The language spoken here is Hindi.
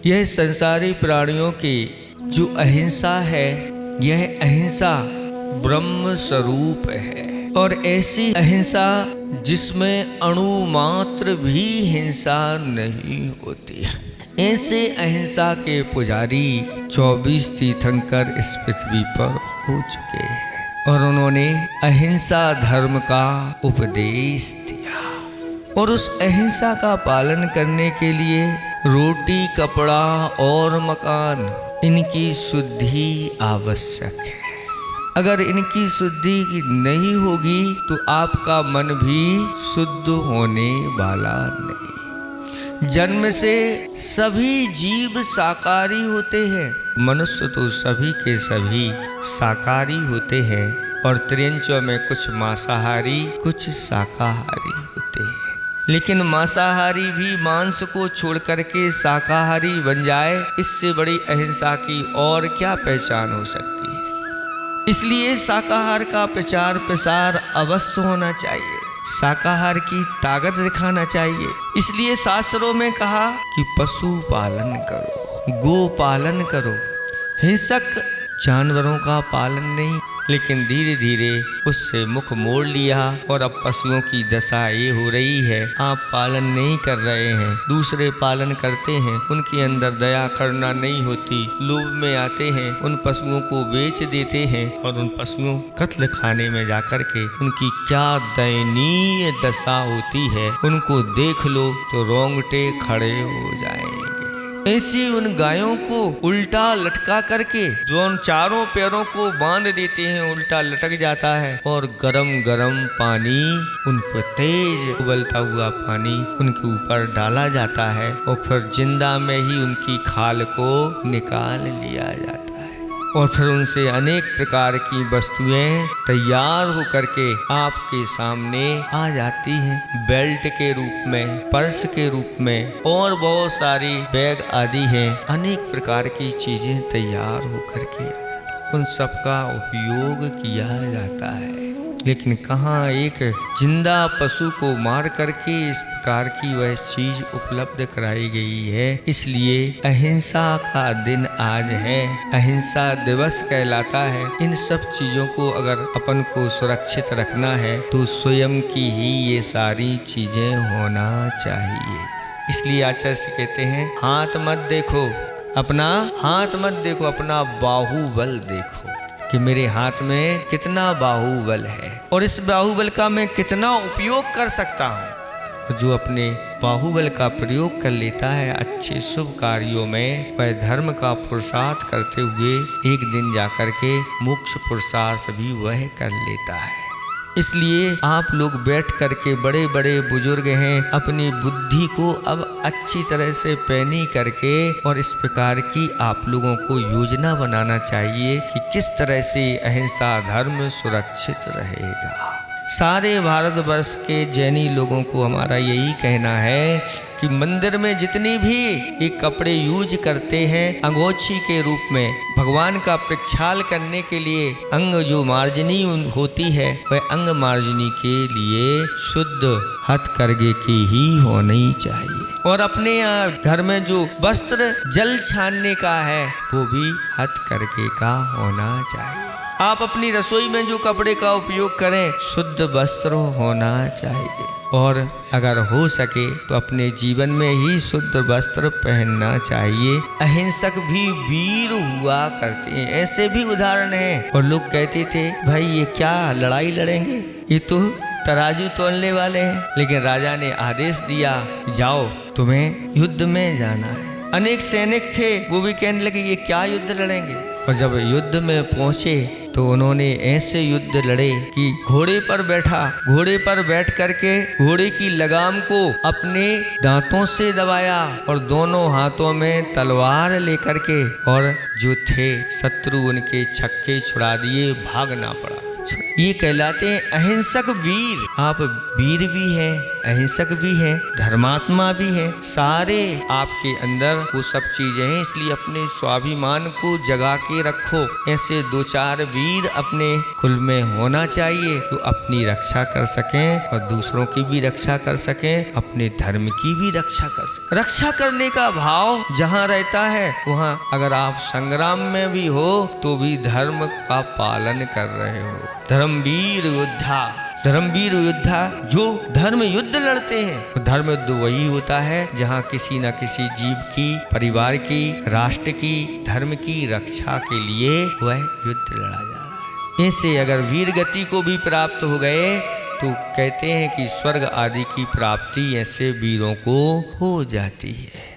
यह संसारी प्राणियों की जो अहिंसा है, यह अहिंसा ब्रह्म स्वरूप है। और ऐसी अहिंसा जिसमें अणु मात्र भी हिंसा नहीं होती है। ऐसे अहिंसा के पुजारी 24 तीर्थंकर इस पृथ्वी पर हो चुके हैं और उन्होंने अहिंसा धर्म का उपदेश दिया। और उस अहिंसा का पालन करने के लिए रोटी, कपड़ा और मकान, इनकी शुद्धि आवश्यक है। अगर इनकी शुद्धि नहीं होगी तो आपका मन भी शुद्ध होने वाला नहीं। जन्म से सभी जीव शाकाहारी होते हैं। मनुष्य तो सभी के सभी शाकाहारी होते हैं और त्रियंचों में कुछ मांसाहारी कुछ शाकाहारी होते हैं। लेकिन मांसाहारी भी मांस को छोड़ करके शाकाहारी बन जाए, इससे बड़ी अहिंसा की और क्या पहचान हो सकती है। इसलिए शाकाहार का प्रचार प्रसार अवश्य होना चाहिए। शाकाहार की ताकत दिखाना चाहिए। इसलिए शास्त्रों में कहा कि पशु पालन करो, गो पालन करो। हिंसक जानवरों का पालन नहीं, लेकिन धीरे धीरे उससे मुख मोड़ लिया और अब पशुओं की दशा ये हो रही है, आप पालन नहीं कर रहे हैं, दूसरे पालन करते हैं, उनके अंदर दया करुणा नहीं होती, लोभ में आते हैं, उन पशुओं को बेच देते हैं और उन पशुओं कत्ल खाने में जाकर के उनकी क्या दयनीय दशा होती है, उनको देख लो तो रोंगटे खड़े हो जाएंगे। ऐसी उन गायों को उल्टा लटका करके दोनों चारों पैरों को बांध देते हैं, उल्टा लटक जाता है और गरम गरम पानी, उन पर तेज उबलता हुआ पानी उनके ऊपर डाला जाता है और फिर जिंदा में ही उनकी खाल को निकाल लिया जाता है। और फिर उनसे अनेक प्रकार की वस्तुएं तैयार होकर के आपके सामने आ जाती हैं, बेल्ट के रूप में, पर्स के रूप में और बहुत सारी बैग आदि हैं। अनेक प्रकार की चीजें तैयार होकर के उन सब का उपयोग किया जाता है। लेकिन कहाँ एक जिंदा पशु को मार करके इस प्रकार की वह चीज उपलब्ध कराई गई है। इसलिए अहिंसा का दिन आज है, अहिंसा दिवस कहलाता है। इन सब चीजों को अगर अपन को सुरक्षित रखना है तो स्वयं की ही ये सारी चीजें होना चाहिए। इसलिए आचार्य से कहते हैं, हाथ मत देखो, अपना हाथ मत देखो, अपना बाहुबल देखो कि मेरे हाथ में कितना बाहुबल है और इस बाहुबल का मैं कितना उपयोग कर सकता हूँ। जो अपने बाहुबल का प्रयोग कर लेता है अच्छे शुभ कार्यों में, वह धर्म का पुरुषार्थ करते हुए एक दिन जाकर के मोक्ष पुरुषार्थ भी वह कर लेता है। इसलिए आप लोग बैठ करके, बड़े बड़े बुजुर्ग हैं, अपनी बुद्धि को अब अच्छी तरह से पैनी करके और इस प्रकार की आप लोगों को योजना बनाना चाहिए कि किस तरह से अहिंसा धर्म सुरक्षित रहेगा। सारे भारतवर्ष के जैनी लोगों को हमारा यही कहना है कि मंदिर में जितनी भी ये कपड़े यूज करते हैं अंगोछी के रूप में, भगवान का प्रक्षाल करने के लिए अंग जो मार्जनी होती है, वह अंग मार्जनी के लिए शुद्ध हथकरघे की ही होनी चाहिए। और अपने घर में जो वस्त्र जल छानने का है वो भी हथकरघे का होना चाहिए। आप अपनी रसोई में जो कपड़े का उपयोग करें शुद्ध वस्त्र होना चाहिए। और अगर हो सके तो अपने जीवन में ही शुद्ध वस्त्र पहनना चाहिए। अहिंसक भी वीर हुआ करते हैं, ऐसे भी उदाहरण हैं। और लोग कहते थे भाई ये क्या लड़ाई लड़ेंगे, ये तो तराजू तोलने वाले हैं। लेकिन राजा ने आदेश दिया, जाओ तुम्हें युद्ध में जाना है। अनेक सैनिक थे, वो भी कहने लगे ये क्या युद्ध लड़ेंगे। और जब युद्ध में पहुंचे तो उन्होंने ऐसे युद्ध लड़े कि घोड़े पर बैठा, घोड़े पर बैठ करके घोड़े की लगाम को अपने दांतों से दबाया और दोनों हाथों में तलवार लेकर के, और जो थे शत्रु उनके छक्के छुड़ा दिए, भागना पड़ा। ये कहलाते हैं अहिंसक वीर। आप वीर भी हैं अहिंसक भी हैं, धर्मात्मा भी हैं, सारे आपके अंदर वो सब चीजें हैं। इसलिए अपने स्वाभिमान को जगा के रखो। ऐसे 2-4 वीर अपने कुल में होना चाहिए जो अपनी रक्षा कर सकें और दूसरों की भी रक्षा कर सकें, अपने धर्म की भी रक्षा कर सकें। रक्षा करने का भाव जहाँ रहता है वहाँ अगर आप संग्राम में भी हो तो भी धर्म का पालन कर रहे हो। धर्मवीर योद्धा, धर्मवीर योद्धा जो धर्म युद्ध लड़ते हैं। धर्म युद्ध वही होता है जहाँ किसी न किसी जीव की, परिवार की, राष्ट्र की, धर्म की रक्षा के लिए वह युद्ध लड़ा जा रहा है। ऐसे अगर वीर गति को भी प्राप्त हो गए तो कहते हैं कि स्वर्ग आदि की प्राप्ति ऐसे वीरों को हो जाती है।